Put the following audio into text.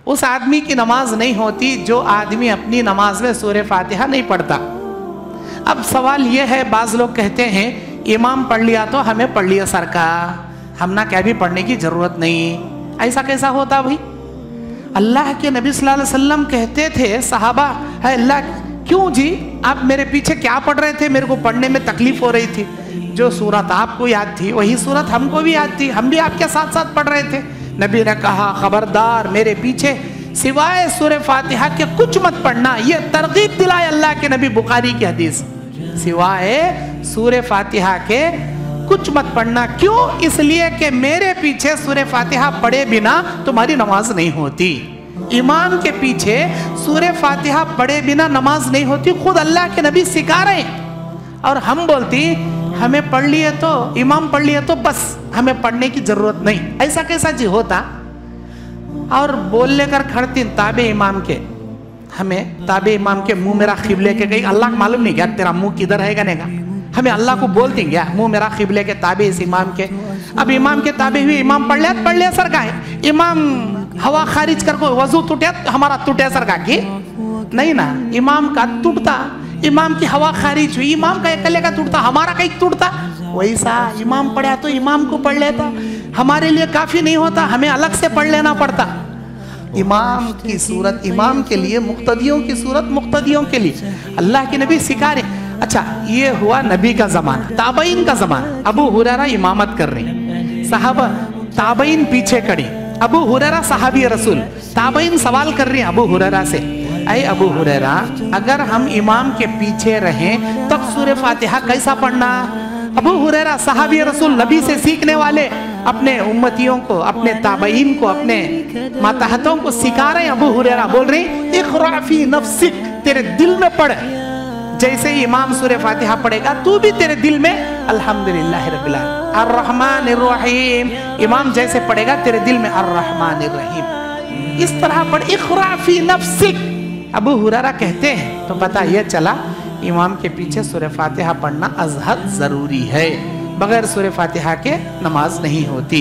उस आदमी की नमाज नहीं होती जो आदमी अपनी नमाज में सूरह फातिहा नहीं पढ़ता। अब सवाल ये है, बाज़ लोग कहते हैं इमाम पढ़ लिया तो हमें पढ़ लिया सरकार, हम ना क्या भी पढ़ने की ज़रूरत नहीं। ऐसा कैसा होता भाई? अल्लाह के नबी सल्लल्लाहु अलैहि वसल्लम कहते थे सहाबा, है अल्लाह क्यों जी आप मेरे पीछे क्या पढ़ रहे थे? मेरे को पढ़ने में तकलीफ हो रही थी। जो सूरत आपको याद थी वही सूरत हमको भी याद थी, हम भी आपके साथ साथ पढ़ रहे थे। नबी ने कहा खबरदार मेरे पीछे सिवाय सूरह फातिहा के कुछ मत पढ़ना। ये तरगीब दिलाए अल्लाह के नबी, बुखारी की हदीस, सिवाय सूरह फातिहा के कुछ मत पढ़ना। क्यों? इसलिए कि मेरे पीछे सूरह फातिहा पढ़े बिना तुम्हारी नमाज नहीं होती। इमाम के पीछे सूरह फातिहा पढ़े बिना नमाज नहीं होती, खुद अल्लाह के नबी सिखा रहे हैं। और हम बोलती हमें पढ़ लिए तो, इमाम पढ़ लिए तो बस, हमें पढ़ने की जरूरत नहीं। ऐसा कैसा जी होता? और बोल लेकर खड़ती ताबे इमाम के, हमें ताबे इमाम के मुंह मेरा खिबले के कहीं अल्लाह को मालूम नहीं क्या तेरा मुंह किधर है का, हमें अल्लाह को बोल देंगे मुंह मेरा खिबले के ताबे इस इमाम के। अब इमाम के ताबे हुए, इमाम पढ़ लिया सर का है, इमाम हवा खारिज कर को वजू टूटे हमारा टूटे सर का की नहीं ना, इमाम का टूटता, इमाम की हवा खारिज हुई, इमाम का अकेले का टूटता, हमारा कहीं टूटता। वैसा इमाम पढ़ा तो इमाम को पढ़ लेता, हमारे लिए काफी नहीं होता, हमें अलग से पढ़ लेना पड़ता। इमाम की सूरत इमाम के लिए, मुक्तदियों की सूरत मुक्तदियों के लिए अल्लाह के नबी सिखा रहे। अच्छा, ये हुआ नबी का जमाना। ताबईन का जमाना, अबू हुरैरा इमामत कर रहे, साहबा ताबईन पीछे खड़े, अबू हुरैरा सहाबी रसूल, ताबईन सवाल कर रहे हैं अबू हुरैरा से, ऐ अबू हुरैरा अगर हम इमाम के पीछे रहें तब सूरह फातिहा कैसा पढ़ना? अबू हुरैरा सहाबी रसूल, नबी से सीखने वाले, अपने उम्मतियों को, अपने ताबईन को, अपने मातहतों को सिखा रहे हैं। अबू हुरैरा बोल रहे हैं इक़रा फी नफ्सिक, तेरे दिल में पढ़, जैसे ही इमाम सूरह फातिहा पढ़ेगा तू भी तेरे दिल में अल्हम्दुलिल्लाह रब्बिल आलमीन अर्रहमानिर रहीम, इमाम जैसे पढ़ेगा तेरे दिल में अर्रहमानिर रहीम, इस तरह पढ़, इक़रा फी नफ्सिक। अबू हुरैरा कहते हैं तो पता ये चला इमाम के पीछे सूरह फातिहा पढ़ना अज़हद ज़रूरी है, बगैर सूरह फातिहा के नमाज नहीं होती।